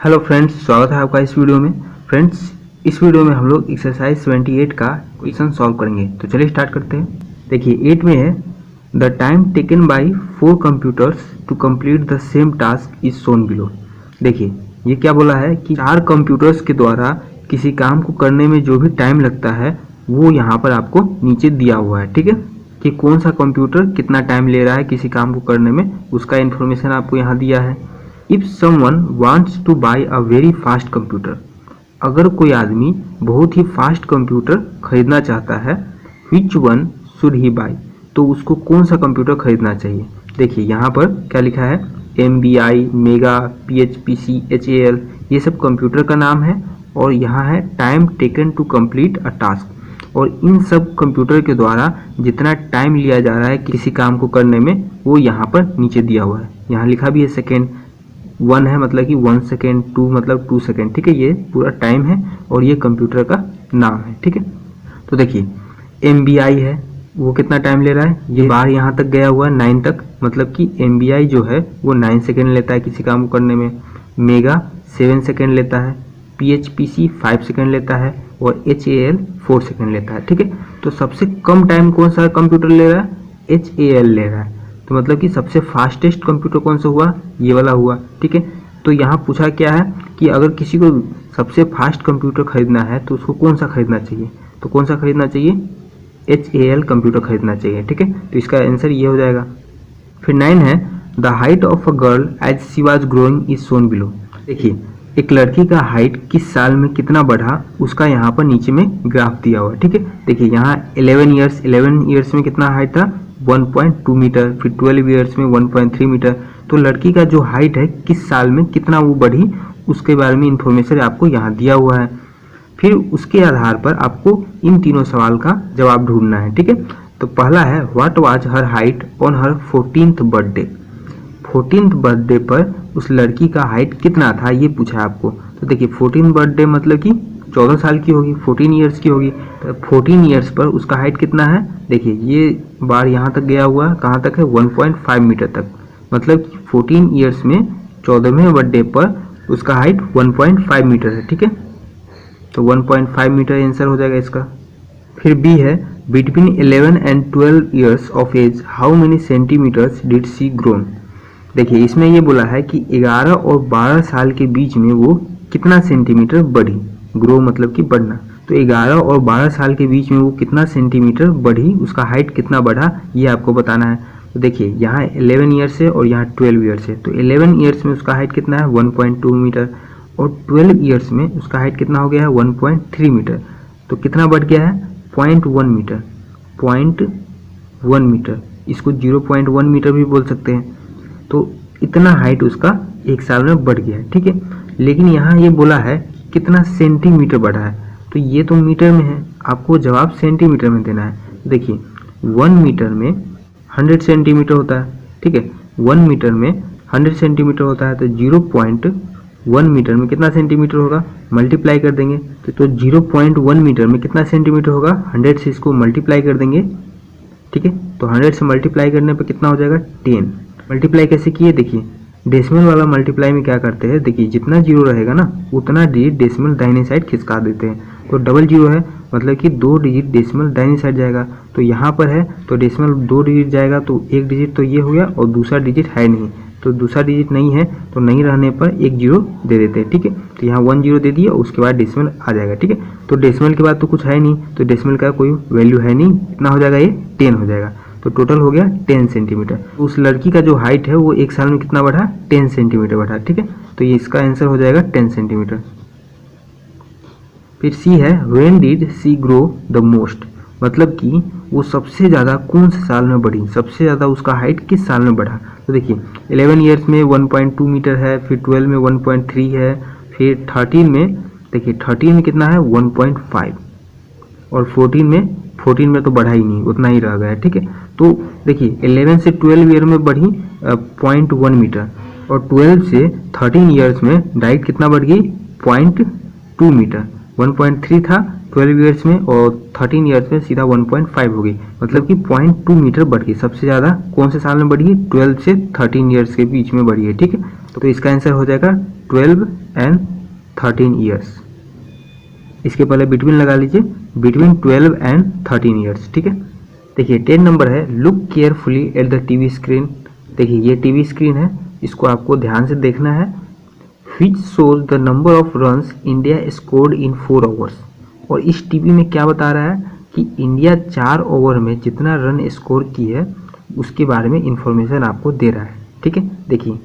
Hello friends, स्वागत है आपका इस वीडियो में। फ्रेंड्स, इस वीडियो में हम लोग एक्सरसाइज 78 का क्वेश्चन सॉल्व करेंगे। तो चलिए स्टार्ट करते हैं। देखिए 8 में है the time taken by 4 computers to complete the same task is shown below. देखिए ये क्या बोला है कि 4 कंप्यूटर्स के द्वारा किसी काम को करने में जो भी टाइम लगता है वो यहाँ पर आपको नीचे दिया हुआ है। ठीक है, कि कौन सा कंप्यूटर कितना टाइम ले रहा है किसी काम को करने में, उसका इन्फॉर्मेशन आपको यहाँ दिया है। If someone wants to buy a very fast computer, अगर कोई आदमी बहुत ही फास्ट कंप्यूटर खरीदना चाहता है, which one should he buy, तो उसको कौन सा कंप्यूटर खरीदना चाहिए। देखिए यहाँ पर क्या लिखा है, MBI, मेगा, PHPC, HAL, ये सब कंप्यूटर का नाम है। और यहाँ है time taken to complete a task, और इन सब कंप्यूटर के द्वारा जितना टाइम लिया जा रहा है किसी काम को करने में वो यहाँ पर नीचे दिया हुआ है। यहाँ लिखा भी है सेकेंड, 1 है मतलब कि 1 सेकेंड, 2 मतलब 2 सेकेंड। ठीक है, ये पूरा टाइम है और ये कंप्यूटर का नाम है। ठीक है, तो देखिए MBI है, वो कितना टाइम ले रहा है, ये बार यहाँ तक गया हुआ है 9 तक, मतलब कि MBI जो है वो 9 सेकेंड लेता है किसी काम को करने में। मेगा 7 सेकेंड लेता है, PHPC 5 सेकेंड लेता है और HAL 4 सेकेंड लेता है। ठीक है, तो सबसे कम टाइम कौन सा कंप्यूटर ले रहा है, HAL ले रहा है। तो मतलब कि सबसे फास्टेस्ट कंप्यूटर कौन सा हुआ, ये वाला हुआ। ठीक है, तो यहाँ पूछा क्या है कि अगर किसी को सबसे फास्ट कंप्यूटर खरीदना है तो उसको कौन सा खरीदना चाहिए, तो कौन सा खरीदना चाहिए, HAL कंप्यूटर खरीदना चाहिए। ठीक है, तो इसका आंसर ये हो जाएगा। फिर 9 है the height of a girl as she was growing is shown below. देखिए एक लड़की का हाइट किस साल में कितना बढ़ा उसका यहाँ पर नीचे में ग्राफ दिया हुआ है। ठीक है, देखिए यहाँ 11 ईयर्स में कितना हाइट था, 1.2 मीटर, फिर 12 ईयर्स में 1.3 मीटर। तो लड़की का जो हाइट है किस साल में कितना वो बढ़ी उसके बारे में इंफॉर्मेशन आपको यहाँ दिया हुआ है। फिर उसके आधार पर आपको इन तीनों सवाल का जवाब ढूंढना है। ठीक है, तो पहला है what was her height on her 14th birthday. 14th birthday पर उस लड़की का हाइट कितना था ये पूछा है आपको। तो देखिए 14 बर्थडे मतलब कि 14 साल की होगी, 14 ईयर्स की होगी। तो 14 ईयर्स पर उसका हाइट कितना है, देखिए ये बार यहाँ तक गया हुआ है, कहाँ तक है, 1.5 मीटर तक। मतलब कि 14 ईयर्स में 14वें बर्थडे पर उसका हाइट 1.5 मीटर है। ठीक है, तो 1.5 मीटर आंसर हो जाएगा इसका। फिर बी है between 11 and 12 years of age how many centimeters did she grown. देखिए इसमें ये बोला है कि 11 और 12 साल के बीच में वो कितना सेंटीमीटर बढ़ी, ग्रो मतलब कि बढ़ना। तो 11 और 12 साल के बीच में वो कितना सेंटीमीटर बढ़ी, उसका हाइट कितना बढ़ा, ये आपको बताना है। तो देखिए यहाँ 11 ईयर्स है और यहाँ 12 ईयर्स है। तो 11 ईयर्स में उसका हाइट कितना है, 1.2 मीटर, और 12 ईयर्स में उसका हाइट कितना हो गया है, 1.3 मीटर। तो कितना बढ़ गया है, 0.1 मीटर, 0.1 मीटर, इसको 0.1 मीटर भी बोल सकते हैं। तो इतना हाइट उसका एक साल में बढ़ गया है। ठीक है, लेकिन यहाँ ये बोला है कितना सेंटीमीटर बढ़ा है, तो ये तो मीटर में है, आपको जवाब सेंटीमीटर में देना है। देखिए 1 मीटर में 100 सेंटीमीटर होता है। ठीक है, 1 मीटर में 100 सेंटीमीटर होता है, तो 0.1 मीटर में कितना सेंटीमीटर होगा, मल्टीप्लाई कर देंगे। तो 0.1 मीटर में कितना सेंटीमीटर होगा, 100 से इसको मल्टीप्लाई कर देंगे। ठीक है, तो 100 से मल्टीप्लाई करने पर कितना हो जाएगा, 10। मल्टीप्लाई कैसे किए, देखिए डेसिमल वाला मल्टीप्लाई में क्या करते हैं, देखिए जितना जीरो रहेगा ना उतना डिजिट डेसिमल दाहिने साइड खिसका देते हैं। तो डबल जीरो है मतलब कि 2 डिजिट डेसिमल दाहिने साइड जाएगा। तो यहाँ पर है तो डेसिमल 2 डिजिट जाएगा, तो एक डिजिट तो ये हो गया और दूसरा डिजिट है नहीं, तो दूसरा डिजिट नहीं है, तो नहीं रहने पर एक जीरो दे देते हैं। ठीक है, तो यहाँ 1 जीरो दे दिया, उसके बाद डेसिमल आ जाएगा। ठीक है, तो डेसिमल के बाद तो कुछ है नहीं, तो डेसिमल का कोई वैल्यू है नहीं, कितना हो जाएगा, ये 10 हो जाएगा। तो टोटल हो गया 10 सेंटीमीटर। उस लड़की का जो हाइट है वो एक साल में कितना बढ़ा, 10 सेंटीमीटर बढ़ा। ठीक है, तो ये इसका आंसर हो जाएगा 10 सेंटीमीटर। फिर सी है when did she grow the most, मतलब कि वो सबसे ज़्यादा कौन से साल में बढ़ी, सबसे ज़्यादा उसका हाइट किस साल में बढ़ा। तो देखिए 11 ईयर्स में 1.2 मीटर है, फिर 12 में 1.3 है, फिर 13 में, देखिए 13 में कितना है, 1.5, और 14 में तो बढ़ा ही नहीं, उतना ही रह गया। ठीक है, तो देखिए 11 से 12 ईयर में बढ़ी 0.1 मीटर, और 12 से 13 ईयर्स में डायरेक्ट कितना बढ़ गई, 0.2 मीटर। 1.3 था 12 ईयर्स में और 13 ईयर्स में सीधा 1.5 हो गई, मतलब कि 0.2 मीटर बढ़ गई। सबसे ज़्यादा कौन से साल में बढ़ी है, 12 से 13 ईयर्स के बीच में बढ़ी है। ठीक है, तो इसका आंसर हो जाएगा 12 एंड 13 ईयर्स। इसके पहले बिटवीन लगा लीजिए, बिटवीन 12 एंड 13 ईयर्स। ठीक है, देखिए 10 नंबर है, look carefully at the TV screen. देखिए ये टीवी स्क्रीन है, इसको आपको ध्यान से देखना है। Which shows the number of runs India scored in 4 overs. और इस टीवी में क्या बता रहा है कि इंडिया 4 ओवर में जितना रन स्कोर की है उसके बारे में इंफॉर्मेशन आपको दे रहा है। ठीक है, देखिए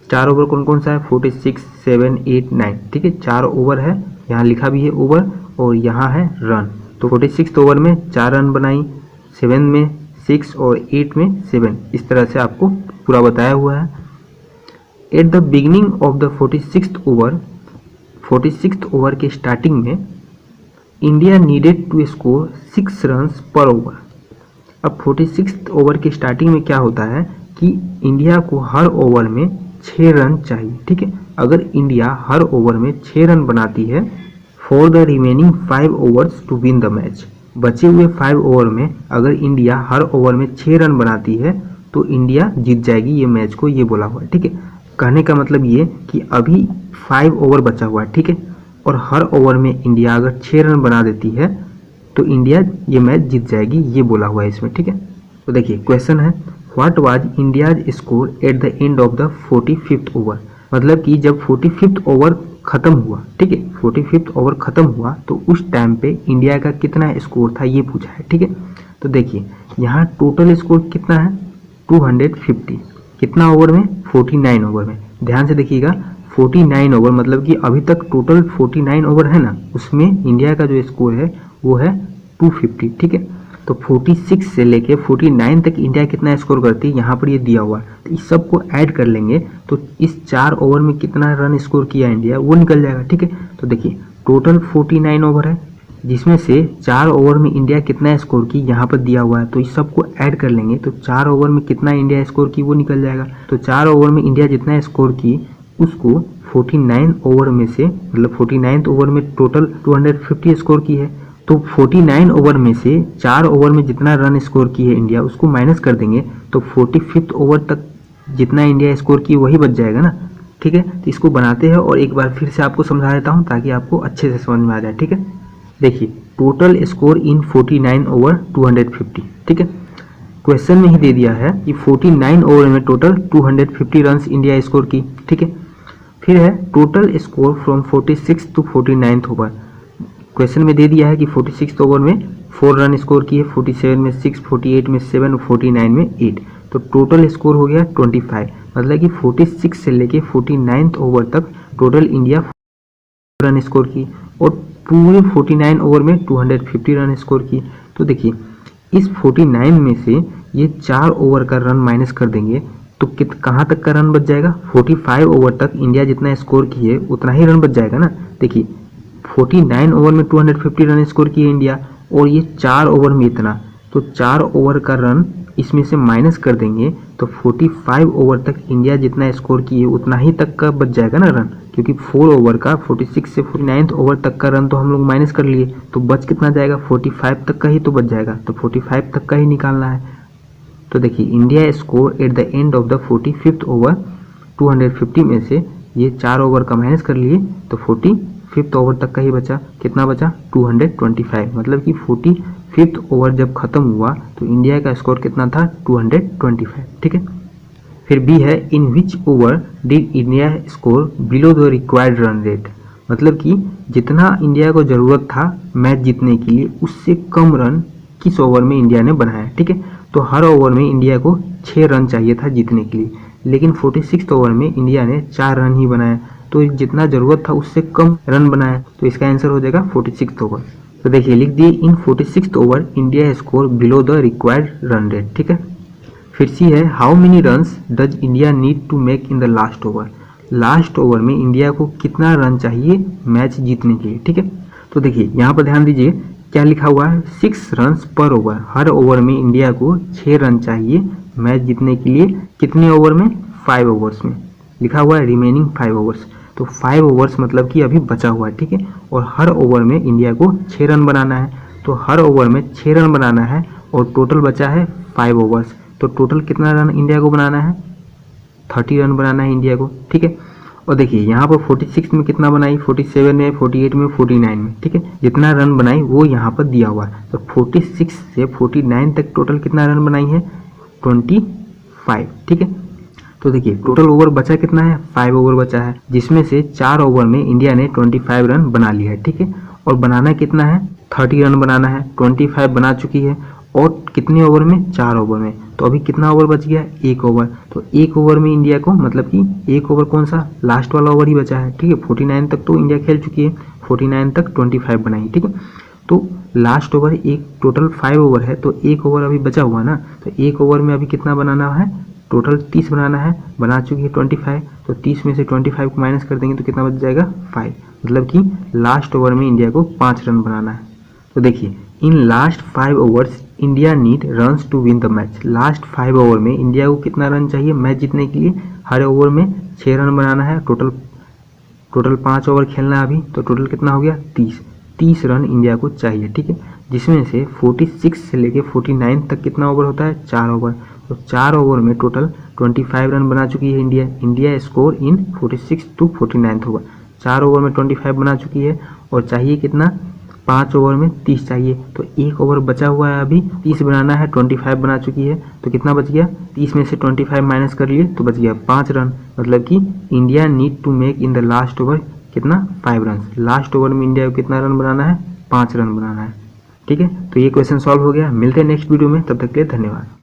4 ओवर कौन कौन सा है, 46, 7, 8, 9। ठीक है, 4 ओवर है, यहाँ लिखा भी है ओवर और यहाँ है रन। तो 46 ओवर में 4 रन बनाई, 7 में 6 और 8 में 7, इस तरह से आपको पूरा बताया हुआ है। At the beginning of the 46th over के स्टार्टिंग में India needed to score 6 runs पर ओवर। अब 46th ओवर के स्टार्टिंग में क्या होता है कि इंडिया को हर ओवर में 6 रन चाहिए। ठीक है, अगर इंडिया हर ओवर में 6 रन बनाती है for the remaining 5 overs to win the match, बचे हुए 5 ओवर में अगर इंडिया हर ओवर में 6 रन बनाती है तो इंडिया जीत जाएगी ये मैच को, ये बोला हुआ है। ठीक है, कहने का मतलब ये कि अभी 5 ओवर बचा हुआ है। ठीक है, और हर ओवर में इंडिया अगर 6 रन बना देती है तो इंडिया ये मैच जीत जाएगी, ये बोला हुआ है इसमें। ठीक है, तो देखिए क्वेश्चन है what was India's score at the end of the 45th over. मतलब कि जब 45th ओवर खत्म हुआ, ठीक है, 45th ओवर खत्म हुआ तो उस टाइम पे इंडिया का कितना स्कोर था ये पूछा है। ठीक है, तो देखिए यहाँ टोटल स्कोर कितना है 250, कितना ओवर में 49 ओवर में। ध्यान से देखिएगा 49 ओवर मतलब कि अभी तक टोटल 49 ओवर है ना, उसमें इंडिया का जो स्कोर है वो है 250। ठीक है, तो 46 से लेके 49 तक इंडिया कितना स्कोर करती है यहाँ पर ये दिया हुआ है, तो इस सब को ऐड कर लेंगे तो इस 4 ओवर में कितना रन स्कोर किया इंडिया वो निकल जाएगा। ठीक है, तो देखिए टोटल 49 ओवर है जिसमें से 4 ओवर में इंडिया कितना स्कोर की यहाँ पर दिया हुआ है, तो इस सब को ऐड कर लेंगे तो 4 ओवर में कितना इंडिया स्कोर की वो निकल जाएगा। तो 4 ओवर में इंडिया जितना स्कोर की उसको 49 ओवर में से, मतलब 49th ओवर में टोटल 250 स्कोर की है, तो 49 ओवर में से 4 ओवर में जितना रन स्कोर की है इंडिया उसको माइनस कर देंगे तो 45th ओवर तक जितना इंडिया स्कोर की वही बच जाएगा ना। ठीक है, तो इसको बनाते हैं और एक बार फिर से आपको समझा देता हूँ ताकि आपको अच्छे से समझ में आ जाए। ठीक है, देखिए टोटल स्कोर इन 49 ओवर 250। ठीक है, क्वेश्चन में ही दे दिया है कि 49 ओवर में टोटल 250 रन्स इंडिया स्कोर की। ठीक है, फिर है total score from 46 to 49th over. Question में दे दिया है कि 46th ओवर में 4 रन स्कोर किए, 47 में 6, 48 में 7 और 49 में 8, तो टोटल स्कोर हो गया 25। मतलब कि 46 से लेके 49th ओवर तक टोटल इंडिया रन स्कोर की और पूरे 49 ओवर में 250 रन स्कोर की। तो देखिए इस 49 में से ये 4 ओवर का रन माइनस कर देंगे तो कहाँ तक का रन बच जाएगा, 45 ओवर तक इंडिया जितना स्कोर की है उतना ही रन बच जाएगा ना। देखिए 49 ओवर में 250 रन स्कोर की है इंडिया और ये 4 ओवर में इतना, तो 4 ओवर का रन इसमें से माइनस कर देंगे तो 45 ओवर तक इंडिया जितना स्कोर की है उतना ही तक का बच जाएगा ना रन, क्योंकि 4 ओवर का 46 से 49th ओवर तक का रन तो हम लोग माइनस कर लिए, तो बच कितना जाएगा 45 तक का ही तो बच जाएगा, तो 45 तक का ही निकालना है। तो देखिए India score at the end of the 45th over 250 में से ये 4 ओवर का माइनस कर लिए तो 45th ओवर तक का ही बचा, कितना बचा 225। मतलब कि 45th ओवर जब खत्म हुआ तो इंडिया का स्कोर कितना था 225। ठीक है, फिर बी है in which over did India score below the required run rate. मतलब कि जितना इंडिया को ज़रूरत था मैच जीतने के लिए उससे कम रन किस ओवर में इंडिया ने बनाया। ठीक है, तो हर ओवर में इंडिया को 6 रन चाहिए था जीतने के लिए, लेकिन 46th ओवर में इंडिया ने 4 रन ही बनाया, तो जितना ज़रूरत था उससे कम रन बनाया, तो इसका आंसर हो जाएगा 46th ओवर। तो देखिए लिख दिए in 46th over India score below the required run rate. ठीक है, फिर सी है how many runs does India need to make in the last over. Last over में इंडिया को कितना रन चाहिए मैच जीतने के लिए। ठीक है, तो देखिए यहाँ पर ध्यान दीजिए क्या लिखा हुआ है 6 रन्स पर ओवर। हर ओवर में इंडिया को 6 रन चाहिए मैच जीतने के लिए, कितने ओवर में 5 ओवर्स में, लिखा हुआ है रिमेनिंग 5 ओवर्स, तो 5 ओवर्स मतलब कि अभी बचा हुआ है। ठीक है, और हर ओवर में इंडिया को 6 रन बनाना है, तो हर ओवर में 6 रन बनाना है और टोटल बचा है 5 ओवर्स, तो टोटल कितना रन इंडिया को बनाना है 30 रन बनाना है इंडिया को, ठीक है। और देखिए यहाँ पर 46 में कितना बनाई, 47 में, 48 में, 49 में, ठीक है। जितना रन बनाई वो यहाँ पर दिया हुआ है। तो 46 से 49 तक टोटल कितना रन बनाई है, 25, ठीक है। तो देखिए टोटल ओवर बचा कितना है, 5 ओवर बचा है, जिसमें से 4 ओवर में इंडिया ने 25 रन बना लिया है, ठीक है। और बनाना कितना है, 30 रन बनाना है, 25 बना चुकी है। और कितने ओवर में, 4 ओवर में। तो अभी कितना ओवर बच गया, 1 ओवर। तो 1 ओवर में इंडिया को, मतलब कि 1 ओवर कौन सा, लास्ट वाला ओवर ही बचा है, ठीक है। 49 तक तो इंडिया खेल चुकी है, 49 तक 25 बनाई, ठीक है। तो लास्ट ओवर एक, टोटल 5 ओवर है, तो 1 ओवर अभी बचा हुआ ना। तो 1 ओवर में अभी कितना बनाना है, टोटल 30 बनाना है, बना चुकी है 25। तो 30 में से 25 को माइनस कर देंगे तो कितना बच जाएगा, 5। मतलब कि लास्ट ओवर में इंडिया को 5 रन बनाना है। तो देखिए in last 5 overs India need runs to win the match. Last 5 over में इंडिया को कितना रन चाहिए मैच जीतने के लिए, हर ओवर में 6 रन बनाना है। टोटल 5 ओवर खेलना है अभी, तो टोटल कितना हो गया, 30 रन इंडिया को चाहिए, ठीक है। जिसमें से 46 से लेके 49 तक कितना ओवर होता है, 4 ओवर। तो 4 ओवर में टोटल 25 रन बना चुकी है India. India score in 46 to 49 होगा। 4 ओवर में 25 बना चुकी है और चाहिए कितना, 5 ओवर में 30 चाहिए। तो 1 ओवर बचा हुआ है अभी, 30 बनाना है, 25 बना चुकी है। तो कितना बच गया, 30 में से 25 माइनस कर लिए तो बच गया 5 रन। मतलब कि India need to make in the last over कितना, 5 रन। लास्ट ओवर में इंडिया को कितना रन बनाना है, 5 रन बनाना है, ठीक है। तो ये क्वेश्चन सॉल्व हो गया। मिलते हैं नेक्स्ट वीडियो में, तब तक के लिए धन्यवाद।